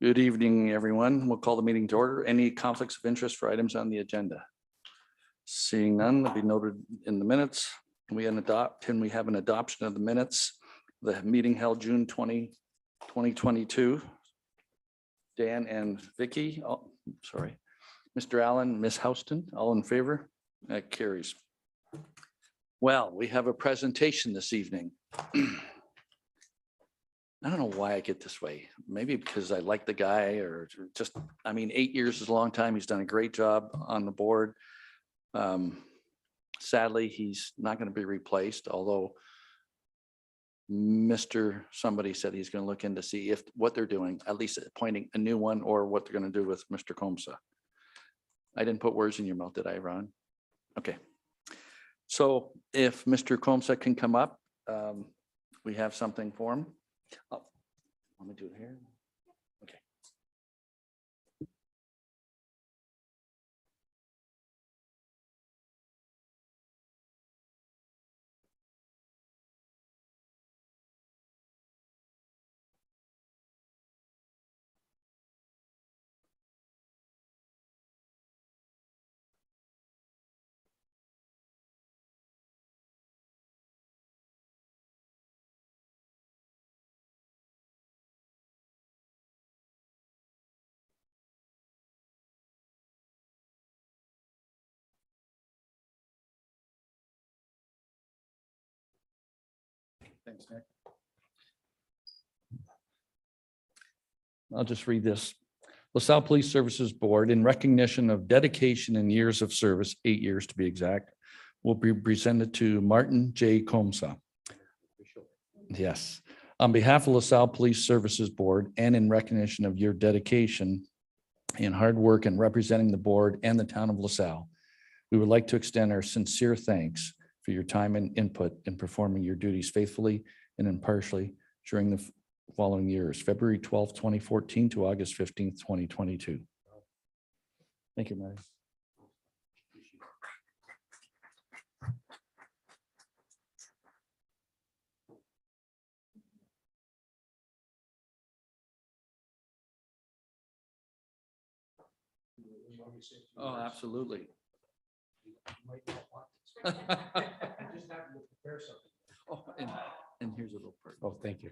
Good evening, everyone. We'll call the meeting to order. Any conflicts of interest for items on the agenda? Seeing none, will be noted in the minutes. Can we have an adoption of the minutes? The meeting held June 2022. Dan and Vicky, sorry, Mr. Allen, Ms. Houston, all in favor? That carries. Well, we have a presentation this evening. I don't know why I get this way. Maybe because I like the guy or just, 8 years is a long time. He's done a great job on the board. Sadly, he's not going to be replaced, although Mr. somebody said he's going to look in to see if what they're doing, at least appointing a new one or what they're going to do with Mr. Comsa. I didn't put words in your mouth, did I, Ron? Okay. So if Mr. Comsa can come up, we have something for him. Oh, let me do it here. Okay. Thanks, Nick. I'll just read this. LaSalle Police Services Board, in recognition of dedication and years of service, 8 years to be exact, will be presented to Martin J. Comsa. Yes. On behalf of LaSalle Police Services Board and in recognition of your dedication and hard work in representing the board and the town of LaSalle, we would like to extend our sincere thanks for your time and input in performing your duties faithfully and impartially during the following years, February 12th, 2014 to August 15th, 2022. Thank you, Mary. Oh, absolutely. I just happened to prepare something. Oh, and here's a little part. Oh, thank you.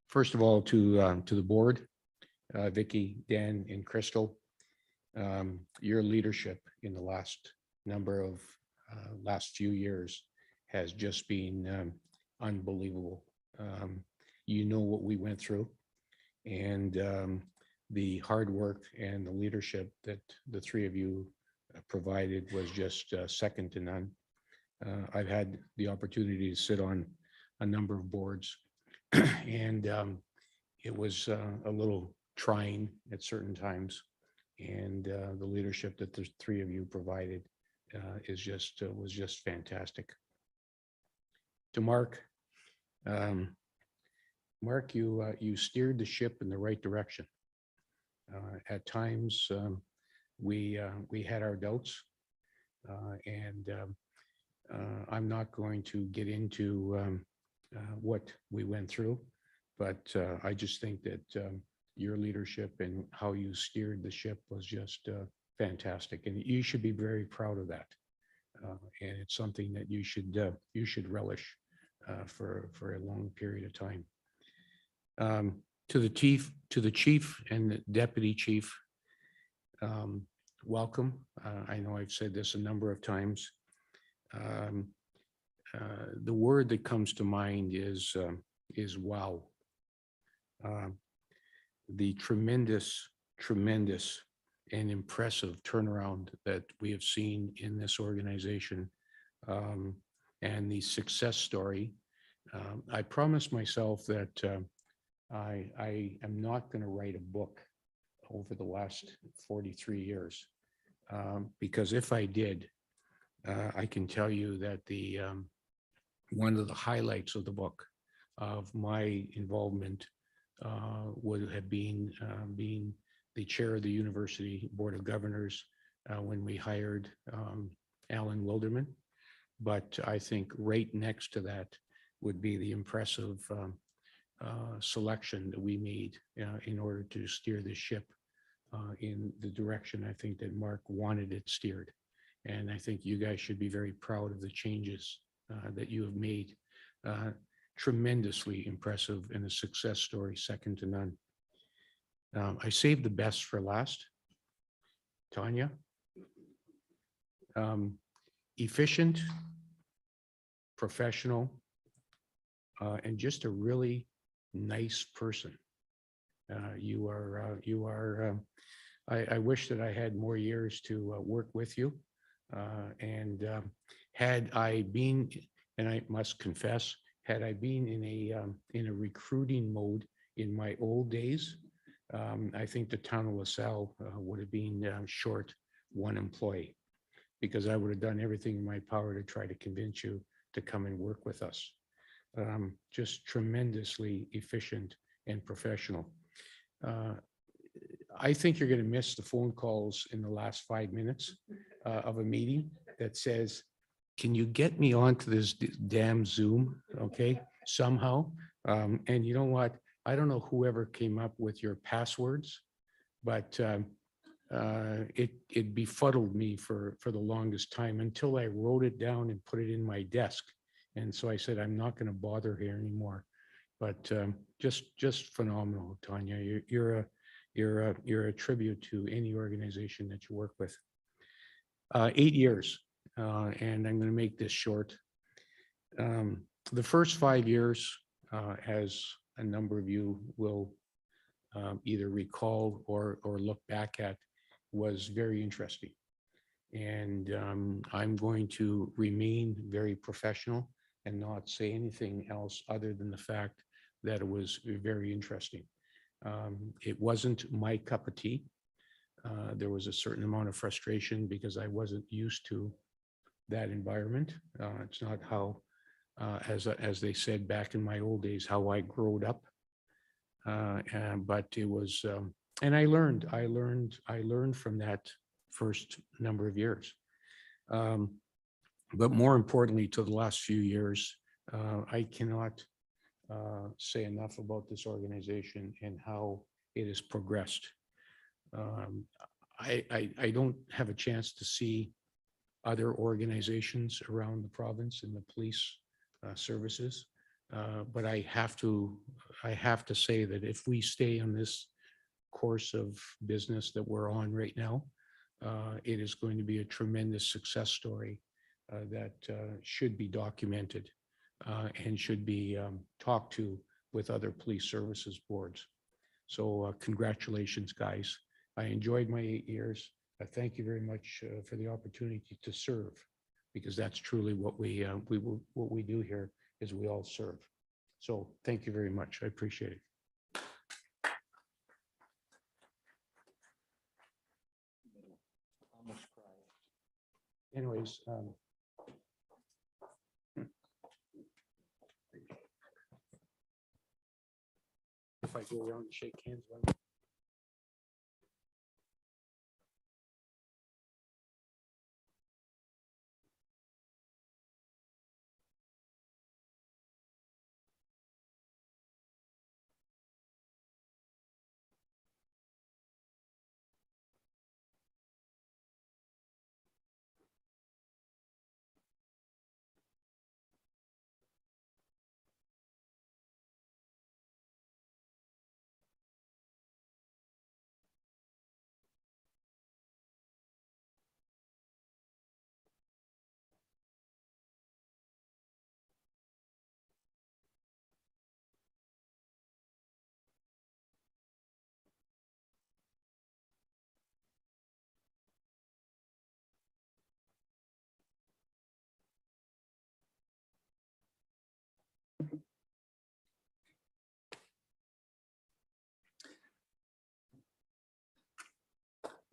First of all, to the board, Vicky, Dan, and Crystal, your leadership in the last few years has just been unbelievable. You know what we went through, and the hard work and the leadership that the three of you provided was just second to none. I've had the opportunity to sit on a number of boards, and it was a little trying at certain times. And the leadership that the three of you provided was just fantastic. To Mark, Mark, you steered the ship in the right direction. At times, we had our doubts, and I'm not going to get into what we went through, but I just think that your leadership and how you steered the ship was just fantastic, and you should be very proud of that. And it's something that you should relish for a long period of time. To the chief and the deputy chief, welcome. I know I've said this a number of times. The word that comes to mind is wow. The tremendous and impressive turnaround that we have seen in this organization, and the success story. I promised myself that I am not going to write a book over the last 43 years, because if I did, I can tell you that the one of the highlights of the book of my involvement would have been being the chair of the University Board of Governors when we hired Alan Wilderman. but I think right next to that would be the impressive selection that we made in order to steer the ship in the direction I think that Mark wanted it steered. And I think you guys should be very proud of the changes that you have made. Tremendously impressive and a success story second to none. I saved the best for last. Tanya. Efficient, professional, and just a really nice person. I wish that I had more years to work with you. Had I been, and I must confess, had I been in a recruiting mode in my old days, I think the town of LaSalle would have been short one employee, because I would have done everything in my power to try to convince you to come and work with us. Just tremendously efficient and professional. I think you're going to miss the phone calls in the last 5 minutes of a meeting that says, can you get me onto this damn Zoom, okay, somehow? And you know what? I don't know whoever came up with your passwords, but it befuddled me for the longest time until I wrote it down and put it in my desk. And so I said, I'm not going to bother here anymore. But just phenomenal, Tanya. You're a tribute to any organization that you work with. 8 years, and I'm going to make this short. The first 5 years, as a number of you will either recall or look back at, was very interesting. And I'm going to remain very professional and not say anything else other than the fact that it was very interesting. It wasn't my cup of tea. There was a certain amount of frustration because I wasn't used to that environment. It's not how, as they said back in my old days, how I growed up. But it was, and I learned from that first number of years. But more importantly, to the last few years, I cannot say enough about this organization and how it has progressed. I don't have a chance to see other organizations around the province in the police services, but I have to say that if we stay on this course of business that we're on right now, it is going to be a tremendous success story that should be documented and should be talked to with other police services boards. So congratulations, guys. I enjoyed my 8 years. Thank you very much for the opportunity to serve, because that's truly what we do here is we all serve. So thank you very much. I appreciate it. Anyways, if I go around and shake hands,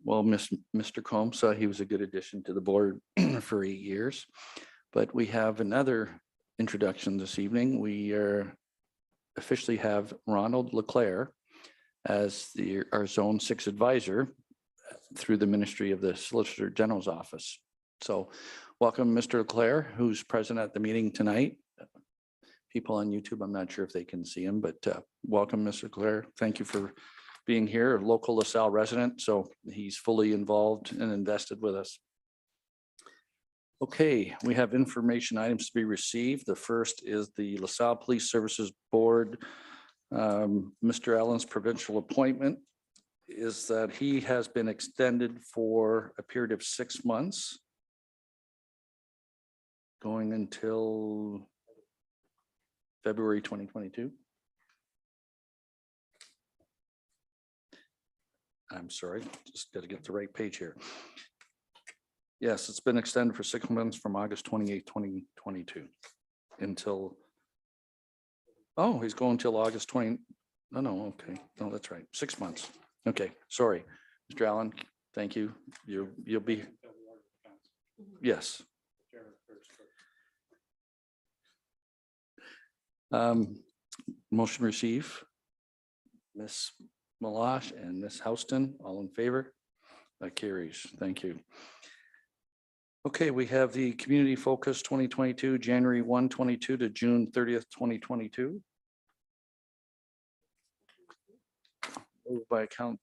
Well, Mr. Combs, he was a good addition to the board for 8 years, but we have another introduction this evening. We officially have Ronald Leclerc as our Zone 6 advisor through the Ministry of the Solicitor General's Office. So Welcome, Mr. Leclerc, who's present at the meeting tonight. People on YouTube, I'm not sure if they can see him, but welcome, Mr. Leclerc. Thank you for being here, a local LaSalle resident, so he's fully involved and invested with us. Okay, we have information items to be received. The first is the LaSalle Police Services Board. Mr. Allen's provincial appointment is that he has been extended for a period of 6 months, going until February 2022. I'm sorry, just got to get the right page here. Yes, it's been extended for 6 months from August 28, 2022 until, oh, he's going till August 20. No, okay. No, that's right. 6 months. Okay, sorry. Mr. Allen, thank you. You'll be, yes. Motion receive. Ms. Malash and Ms. Houston, all in favor? That carries. Thank you. Okay, we have the Community Focus 2022, January 1, 22 to June 30th, 2022. Moved by account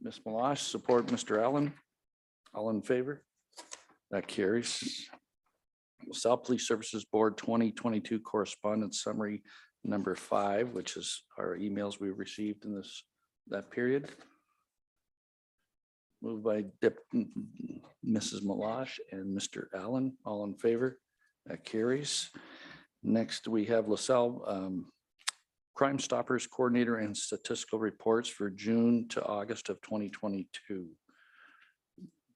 Ms. Malash, support Mr. Allen. All in favor? That carries. LaSalle Police Services Board 2022 Correspondence Summary number 5, which is our emails we received in that period. Moved by Mrs. Malash and Mr. Allen, all in favor. That carries. Next, we have LaSalle Crime Stoppers Coordinator and Statistical Reports for June to August of 2022.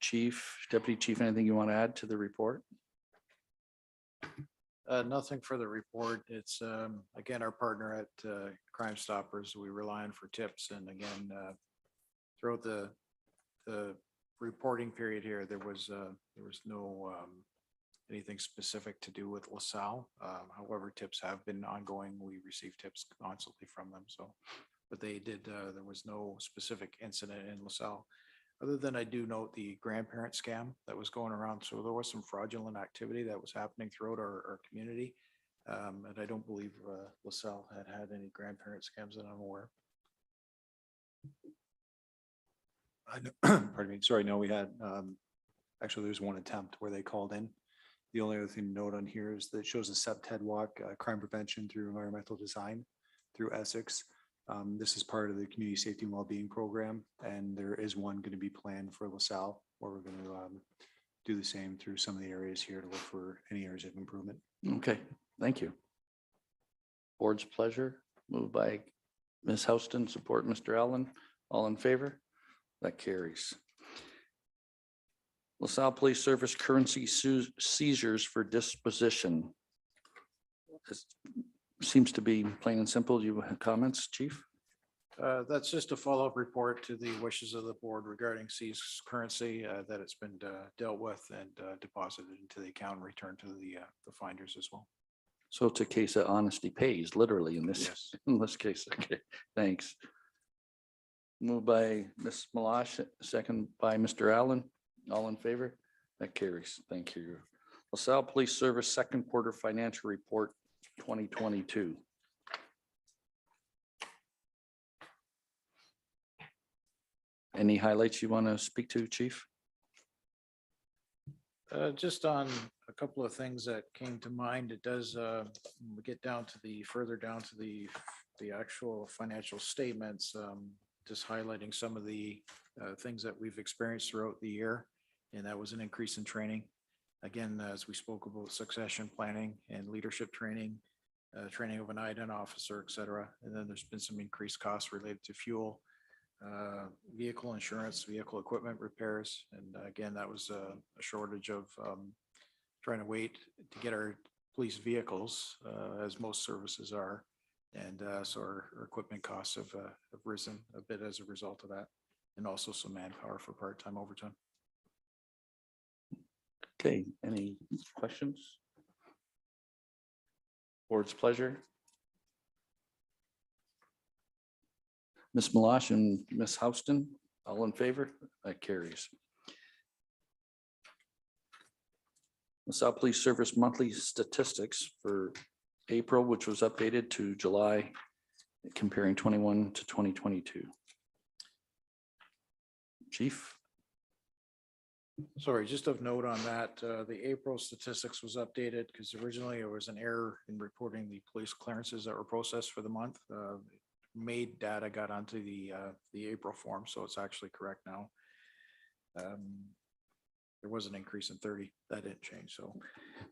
Chief, Deputy Chief, anything you want to add to the report? Nothing for the report. It's again, our partner at Crime Stoppers. We rely on for tips, and again, throughout the reporting period here, there was no anything specific to do with LaSalle. However, tips have been ongoing. We receive tips constantly from them. So, but they did. There was no specific incident in LaSalle. Other than I do note the grandparent scam that was going around. So there was some fraudulent activity that was happening throughout our community. And I don't believe LaSalle had any grandparent scams that I'm aware of. Pardon me. Sorry, no, we had, actually there's one attempt where they called in. The only other thing to note on here is that it shows a SEPTED walk, crime prevention through environmental design through Essex. This is part of the community safety and wellbeing program, and there is one going to be planned for LaSalle, where we're going to do the same through some of the areas here to look for any areas of improvement. Okay, thank you. Board's pleasure. Moved by Ms. Houston, support Mr. Allen. All in favor? That carries. LaSalle Police Service currency seizures for disposition. This seems to be plain and simple. You have comments, Chief? That's just a follow-up report to the wishes of the board regarding seized currency, that it's been dealt with and deposited into the account and returned to the finders as well. So it's a case of honesty pays, literally in this, Yes. in this case. Okay, thanks. Moved by Ms. Malash, second by Mr. Allen. All in favor? That carries. Thank you. LaSalle Police Service second quarter financial report 2022. Any highlights you want to speak to, Chief? Just on a couple of things that came to mind, it does we get down to the further down to the actual financial statements, just highlighting some of the things that we've experienced throughout the year, and that was an increase in training. Again, as we spoke about succession planning and leadership training, training of an IDEN officer, et cetera. And then there's been some increased costs related to fuel, vehicle insurance, vehicle equipment repairs. And again, that was a shortage of trying to wait to get our police vehicles, as most services are. And so our equipment costs have risen a bit as a result of that, and also some manpower for part-time overtime. Okay, any questions? Board's pleasure. Ms. Malash and Ms. Houston, all in favor? That carries. LaSalle Police Service monthly statistics for April, which was updated to July, comparing 21 to 2022. Chief? Sorry, just of note on that, the April statistics was updated because originally there was an error in reporting the police clearances that were processed for the month. May data got onto the April form, so it's actually correct now. There was an increase in 30, that didn't change, so.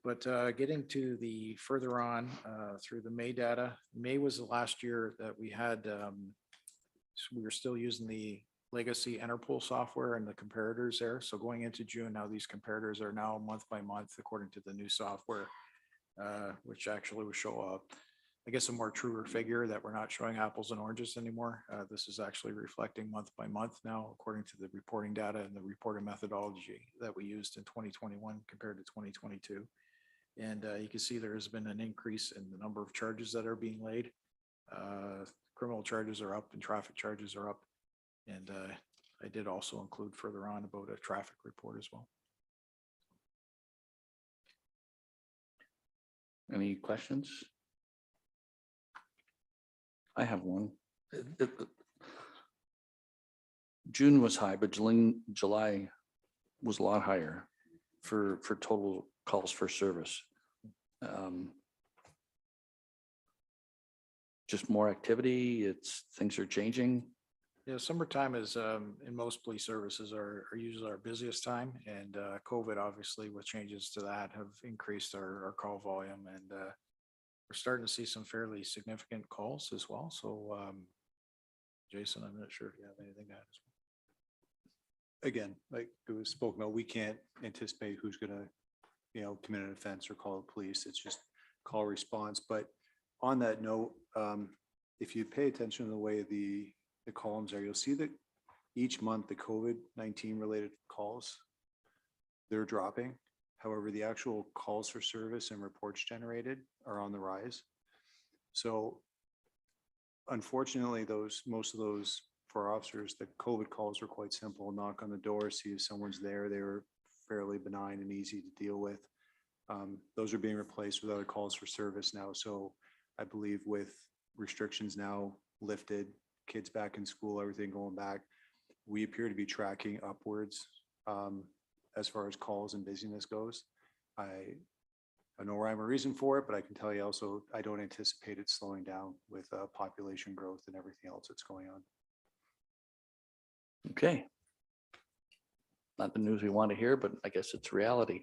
But getting to the further on through the May data, May was the last year that we had, so we were still using the legacy Interpol software and the comparators there. So going into June, now these comparators are now month by month according to the new software, which actually will show up, I guess, a more truer figure that we're not showing apples and oranges anymore. This is actually reflecting month by month now, according to the reporting data and the reporting methodology that we used in 2021 compared to 2022. And you can see there has been an increase in the number of charges that are being laid. Criminal charges are up and traffic charges are up. And I did also include further on about a traffic report as well. Any questions? I have one. June was high, but July was a lot higher for total calls for service. Just more activity, things are changing. Yeah, summertime is in most police services are usually our busiest time, and COVID obviously with changes to that have increased our call volume, and we're starting to see some fairly significant calls as well. So Jason, I'm not sure if you have anything to add as well. Again, like it was spoken about, we can't anticipate who's gonna, commit an offense or call the police. It's just call response. But on that note, if you pay attention to the way the columns are, you'll see that each month the COVID-19 related calls, they're dropping. However, the actual calls for service and reports generated are on the rise. So unfortunately, most of those for officers, the COVID calls were quite simple. Knock on the door, see if someone's there. They were fairly benign and easy to deal with. Those are being replaced with other calls for service now. So I believe with restrictions now lifted, kids back in school, everything going back, we appear to be tracking upwards as far as calls and busyness goes. I no rhyme or reason for it, but I can tell you also, I don't anticipate it slowing down with population growth and everything else that's going on. Okay. Not the news we want to hear, but I guess it's reality.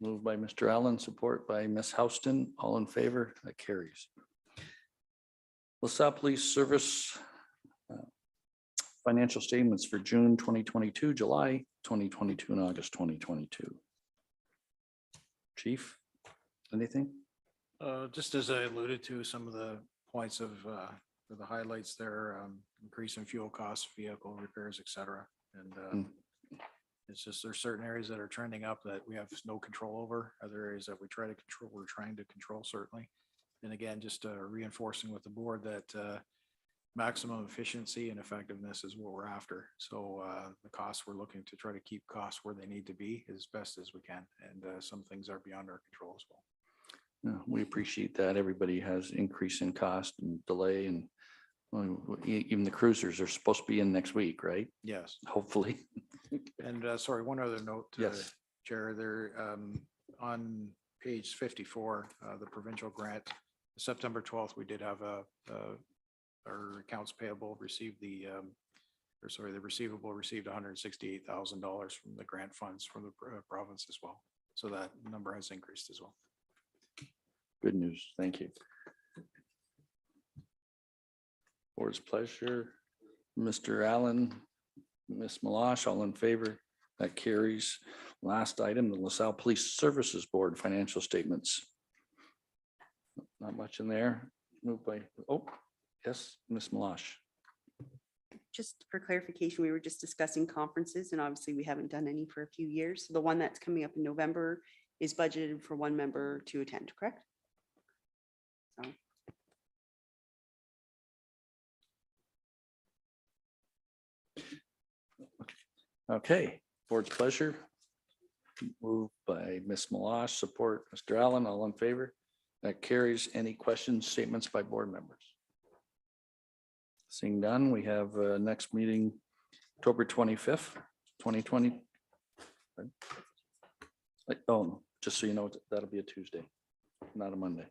Moved by Mr. Allen, support by Ms. Houston. All in favor? That carries. LaSalle Police Service financial statements for June 2022, July 2022, and August 2022. Chief, anything? Just as I alluded to, some of the points of the highlights there, increase in fuel costs, vehicle repairs, et cetera. And it's just there's certain areas that are trending up that we have no control over. Other areas that we're trying to control certainly. And again, just reinforcing with the board that maximum efficiency and effectiveness is what we're after. So the costs, we're looking to try to keep costs where they need to be as best as we can. And some things are beyond our control as well. No, we appreciate that. Everybody has increase in cost and delay, and even the cruisers are supposed to be in next week, right? Yes. Hopefully. And sorry, one other note, Yes. Chair, there on page 54, the provincial grant, September 12th, we did have our accounts payable received the receivable received $168,000 from the grant funds from the province as well. So that number has increased as well. Good news. Thank you. Board's pleasure. Mr. Allen, Ms. Malash, all in favor? That carries. Last item, the LaSalle Police Services Board financial statements. Not much in there. Moved by, yes, Ms. Malash. Just for clarification, we were just discussing conferences, and obviously we haven't done any for a few years. So the one that's coming up in November is budgeted for one member to attend, correct? So. Okay, board's pleasure. Moved by Ms. Malash, support Mr. Allen, all in favor. That carries. Any questions, statements by board members? Seeing none, we have next meeting, October 25th, 2020. Oh, no, just so you know, that'll be a Tuesday, not a Monday.